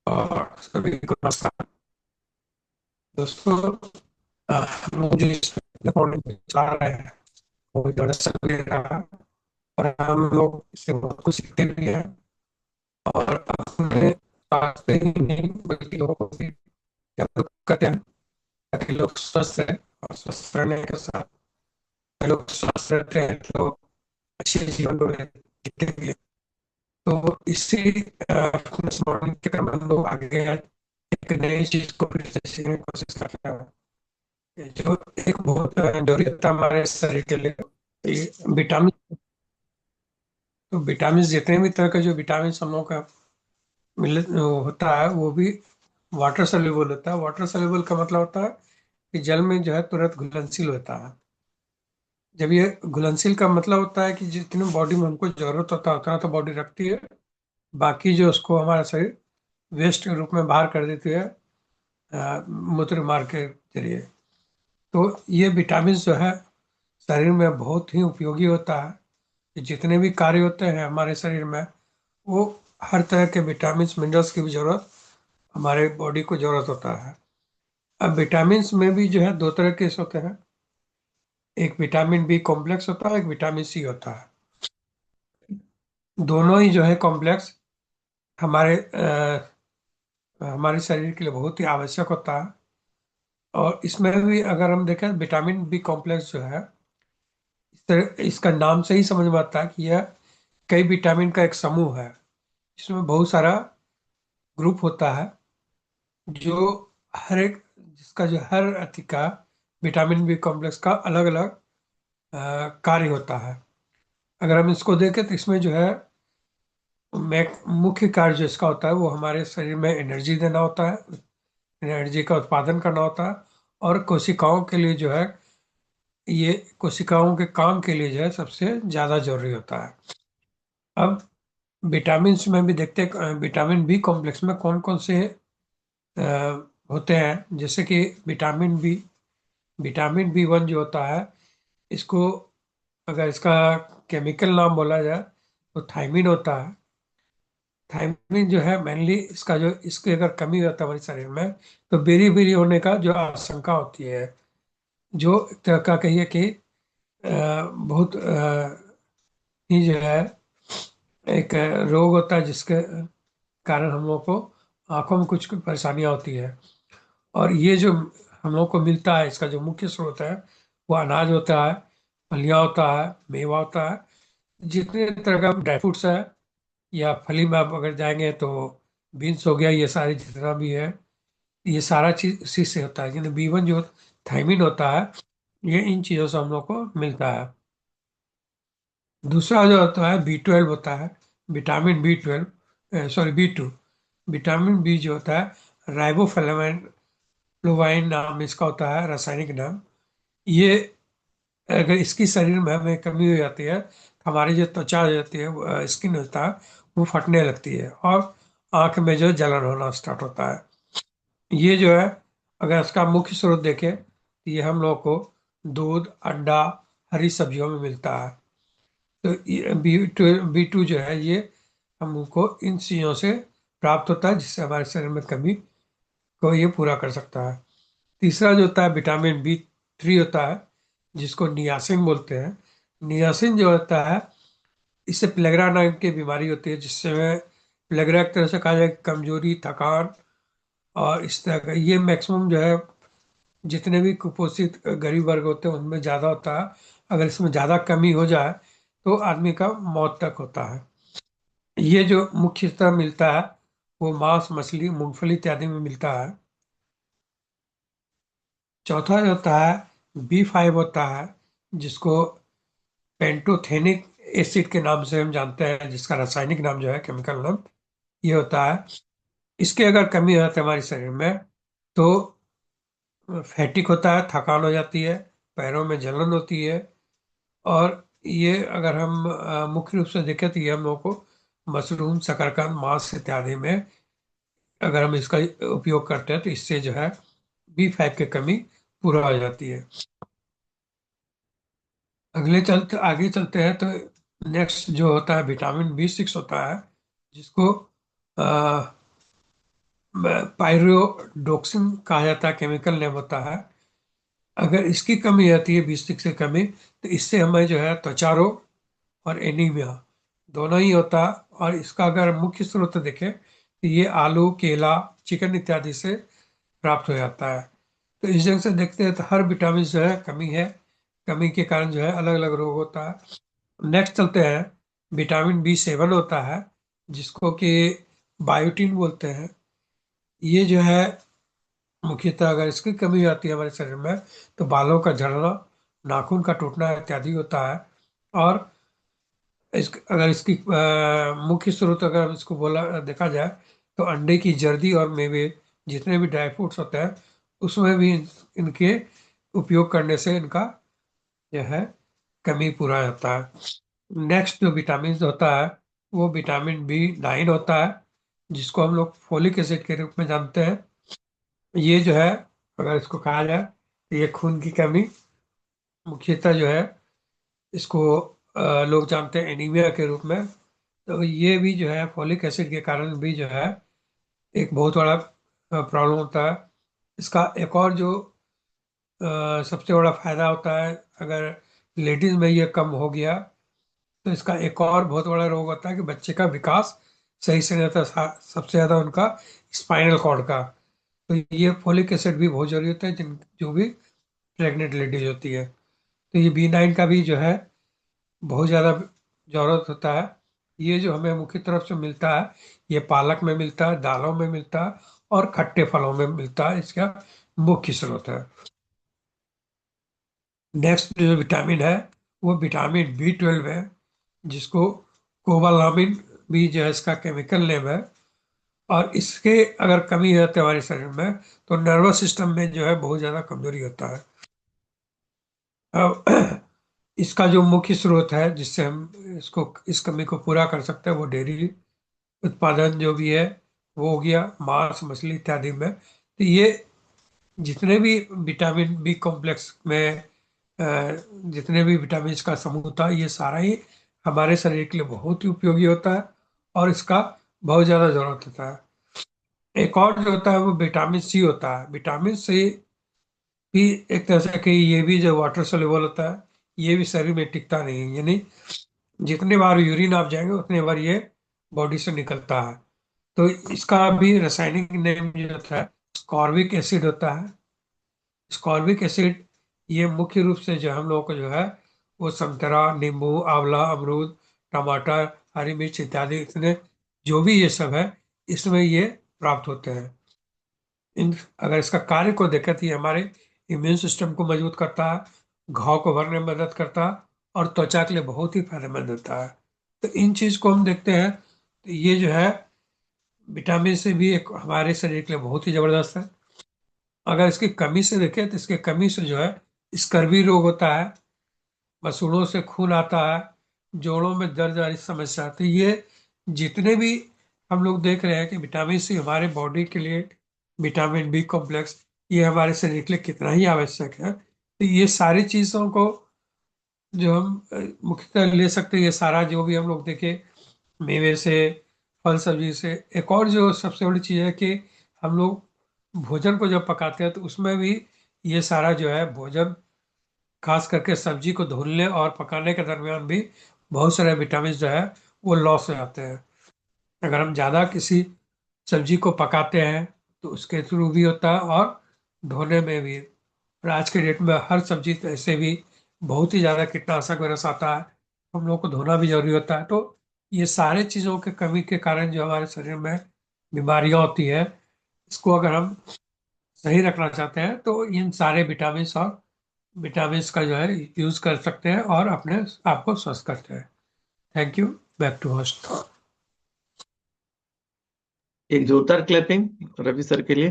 और सभी को नमस्कार दोस्तों। हम लोग जो इस रिकॉर्डिंग पे चला रहे हैं वो दरअसल ले रहा है और हम लोग इससे बहुत कुछ सीखते भी हैं और अपने स्वास्थ्य ही नहीं बल्कि लोगों को भी जागरूक करते हैं ताकि लोग स्वस्थ रहें। और स्वस्थ रहने के साथ लोग स्वस्थ रहते हैं तो अच्छे जीवन को जीतेंगे। तो इसी फिटनेस मॉर्निंग के क्रम में हम लोग आगे एक नई चीज को फिर से सीखने की कोशिश कर रहे हैं जो एक बहुत जरूरी होता है हमारे शरीर के लिए। ये विटामिन, तो विटामिन जितने भी तरह का जो विटामिन हम लोग का मिल होता है वो भी वाटर सॉल्युबल होता है। वाटर सॉल्युबल का मतलब होता है कि जल में जो है तुरंत घुलनशील होता है। जब ये घुलनशील का मतलब होता है कि जितने बॉडी में हमको जरूरत होता है उतना तो बॉडी रखती है, बाकी जो उसको हमारा शरीर वेस्ट के रूप में बाहर कर देती है मूत्र मार्ग के जरिए। तो ये विटामिन जो है शरीर में बहुत ही उपयोगी होता है कि जितने भी कार्य होते हैं हमारे शरीर में वो हर तरह के विटामिन मिनरल्स की भी जरूरत हमारे बॉडी को जरूरत होता है। अब विटामिन में भी जो है दो तरह के होते हैं, एक विटामिन बी कॉम्प्लेक्स होता है, एक विटामिन सी होता है। दोनों ही जो है कॉम्प्लेक्स हमारे शरीर के लिए बहुत ही आवश्यक होता है। और इसमें भी अगर हम देखें विटामिन बी कॉम्प्लेक्स जो है इसका नाम से ही समझ में आता है कि यह कई विटामिन का एक समूह है जिसमें बहुत सारा ग्रुप होता है जो हर एक जिसका जो हर अति का विटामिन बी कॉम्प्लेक्स का अलग अलग कार्य होता है। अगर हम इसको देखें तो इसमें जो है मुख्य कार्य जो इसका होता है वो हमारे शरीर में एनर्जी देना होता है, एनर्जी का उत्पादन करना होता है। और कोशिकाओं के लिए जो है ये कोशिकाओं के काम के लिए जो है सबसे ज्यादा जरूरी होता है। अब विटामिन में भी देखते हैं विटामिन बी कॉम्प्लेक्स में कौन कौन से अ, होते हैं। जैसे कि विटामिन बी वन जो होता है इसको अगर इसका केमिकल नाम बोला जाए तो थायमिन होता है। थायमिन जो है मेनली इसका जो इसकी अगर कमी होता है हमारे शरीर में तो बेरी बेरी होने का जो आशंका होती है, जो एक तरह का कहिए कि बहुत ही जो है एक रोग होता है जिसके कारण हम लोग को आंखों में कुछ कुछ परेशानियां होती है। और ये जो हम लोग को मिलता है इसका जो मुख्य स्रोत है वो अनाज होता है, फलियां होता है, मेवा होता है, जितने तरह का ड्राई फ्रूट्स है, या फली में आप अगर जाएंगे तो बीन्स हो गया, ये सारी जितना भी है ये सारा चीज इसी से होता है। जिन्हें बी वन जो थायमिन होता है ये इन चीजों से हम लोग को मिलता है। दूसरा जो होता है बी 12 होता है, vitamin B 12, sorry B 2। Vitamin B जो होता है राइबोफ्लाविन फ्लोवाइन नाम इसका होता है रासायनिक नाम। ये अगर इसकी शरीर में हमें कमी हो जाती है तो हमारी जो त्वचा हो जाती है स्किन होता है वो फटने लगती है और आंख में जो जलन होना स्टार्ट होता है। ये जो है अगर इसका मुख्य स्रोत देखें तो ये हम लोग को दूध, अंडा, हरी सब्जियों में मिलता है। तो ये बी 2 जो है ये हमको इन चीज़ों से प्राप्त होता है जिससे हमारे शरीर में कमी को ये पूरा कर सकता है। तीसरा जो होता है विटामिन बी 3 होता है जिसको नियासिन बोलते हैं। नियासिन जो होता है इससे प्लेगरा नाम की बीमारी होती है जिससे प्लेगरा एक तरह से कहा जाए कमजोरी, थकान और इस तरह का ये मैक्सिमम जो है जितने भी कुपोषित गरीब वर्ग होते हैं उनमें ज़्यादा होता है। अगर इसमें ज़्यादा कमी हो जाए तो आदमी का मौत तक होता है। ये जो मुख्यतः मिलता है वो मांस, मछली, मूंगफली इत्यादि में मिलता है। चौथा जो होता है बी 5 होता है जिसको पेंटोथेनिक एसिड के नाम से हम जानते हैं, जिसका रासायनिक नाम जो है केमिकल नाम ये होता है। इसके अगर कमी हो जाती है हमारे शरीर में तो फैटिक होता है, थकान हो जाती है, पैरों में जलन होती है। और ये अगर हम मुख्य रूप से देखें तो ये हम लोग को मशरूम, शकरकंद, मांस इत्यादि में अगर हम इसका उपयोग करते हैं तो इससे जो है बी 5 की कमी पूरा हो जाती है। आगे चलते हैं तो नेक्स्ट जो होता है विटामिन बी 6 होता है जिसको पायरोडोक्सिन कहा जाता है, केमिकल नेम होता है। अगर इसकी कमी आती है, B6 की कमी, तो इससे हमें जो है त्वचा रोग और एनीमिया दोनों ही होता है। और इसका अगर मुख्य स्रोत देखें तो ये आलू, केला, चिकन इत्यादि से प्राप्त हो जाता है। तो इस जगह से देखते हैं तो हर विटामिन जो है कमी है, कमी के कारण जो है अलग अलग रोग होता है। नेक्स्ट चलते हैं, विटामिन B7 होता है, जिसको कि बायोटीन बोलते हैं। ये जो है मुख्यतः अगर इसकी कमी आती है हमारे शरीर में तो बालों का झड़ना, नाखून का टूटना इत्यादि होता है। और अगर इसकी मुख्य स्रोत अगर इसको बोला देखा जाए तो अंडे की जर्दी और मेवे, जितने भी ड्राई फ्रूट्स होते हैं उसमें भी इनके उपयोग करने से इनका यह है कमी पूरा होता है। नेक्स्ट जो विटामिन होता है वो विटामिन B9 होता है, जिसको हम लोग फोलिक एसिड के रूप में जानते हैं। ये जो है अगर इसको कहा जाए तो ये खून की कमी मुख्यतः जो है इसको लोग जानते हैं एनीमिया के रूप में। तो ये भी जो है फॉलिक एसिड के कारण भी जो है एक बहुत बड़ा प्रॉब्लम होता है। इसका एक और जो सबसे बड़ा फायदा होता है, अगर लेडीज में ये कम हो गया तो इसका एक और बहुत बड़ा रोग होता है कि बच्चे का विकास सही से नहीं होता, सबसे ज्यादा उनका स्पाइनल कॉर्ड का। तो ये फोलिक एसिड भी बहुत जरूरी होता है जिन जो भी प्रेग्नेंट लेडीज होती है। तो ये B9 का भी जो है बहुत ज़्यादा जरूरत होता है। ये जो हमें मुख्य तरफ से मिलता है, ये पालक में मिलता है, दालों में मिलता है और खट्टे फलों में मिलता है, इसका मुख्य स्रोत है। नेक्स्ट जो विटामिन है वो विटामिन B12 है, जिसको कोबालामिन भी जो है इसका केमिकल नेम है। और इसके अगर कमी है तो हमारे शरीर में तो नर्वस सिस्टम में जो है बहुत ज़्यादा कमजोरी होता है। अब इसका जो मुख्य स्रोत है जिससे हम इसको इस कमी को पूरा कर सकते हैं वो डेयरी उत्पादन जो भी है वो हो गया, मांस मछली इत्यादि में। तो ये जितने भी विटामिन B कॉम्प्लेक्स में जितने भी विटामिन का समूह था ये सारा ही हमारे शरीर के लिए बहुत ही उपयोगी होता है और इसका बहुत ज़्यादा जरूरत होता है। एक और जो होता है वो विटामिन C होता है। विटामिन C भी एक तरह से कि ये भी जो वाटर सोल्यूबल होता है, ये भी शरीर में टिकता नहीं है, यानी जितने बार यूरिन आप जाएंगे उतने बार ये बॉडी से निकलता है। तो इसका भी रासायनिक नेम जो होता है स्कॉर्बिक एसिड होता है। स्कॉर्बिक एसिड ये मुख्य रूप से जो हम लोगों को जो है वो संतरा, नींबू, आंवला, अमरूद, टमाटर, हरी मिर्च इत्यादि इतने जो भी ये सब है इसमें ये प्राप्त होते हैं। इन अगर इसका कार्य को देखें तो ये हमारे इम्यून सिस्टम को मजबूत करता है, घाव को भरने में मदद करता है और त्वचा के लिए बहुत ही फायदेमंद होता है। तो इन चीज को हम देखते हैं तो ये जो है विटामिन से भी एक हमारे शरीर के लिए बहुत ही जबरदस्त है। अगर इसकी कमी से देखें तो इसके कमी से जो है स्कर्वी रोग होता है, मसूड़ों से खून आता है, जोड़ों में दर्द वाली समस्या आती है। ये जितने भी हम लोग देख रहे हैं कि विटामिन C हमारे बॉडी के लिए, विटामिन B कॉम्प्लेक्स ये हमारे शरीर के लिए कितना ही आवश्यक है। तो ये सारी चीजों को जो हम मुख्यतः ले सकते हैं, ये सारा जो भी हम लोग देखें मेवे से, फल सब्जी से। एक और जो सबसे बड़ी चीज़ है कि हम लोग भोजन को जब पकाते हैं तो उसमें भी ये सारा जो है भोजन, खास करके सब्जी को धुलने और पकाने के दरमियान भी बहुत सारे विटामिन जो है वो लॉस हो जाते हैं। अगर हम ज़्यादा किसी सब्जी को पकाते हैं तो उसके थ्रू भी होता है और धोने में भी। और आज के डेट में हर सब्जी तो ऐसे भी बहुत ही ज़्यादा कीटनाशक वगैरह आता है, हम लोग को धोना भी जरूरी होता है। तो ये सारे चीज़ों के कमी के कारण जो हमारे शरीर में बीमारियां होती है, इसको अगर हम सही रखना चाहते हैं तो इन सारे विटामिन और विटामिन का जो है यूज कर सकते हैं और अपने आप को स्वस्थ करते हैं। Thank you. Back to host. एक जोरदार क्लैपिंग रवि सर के लिए।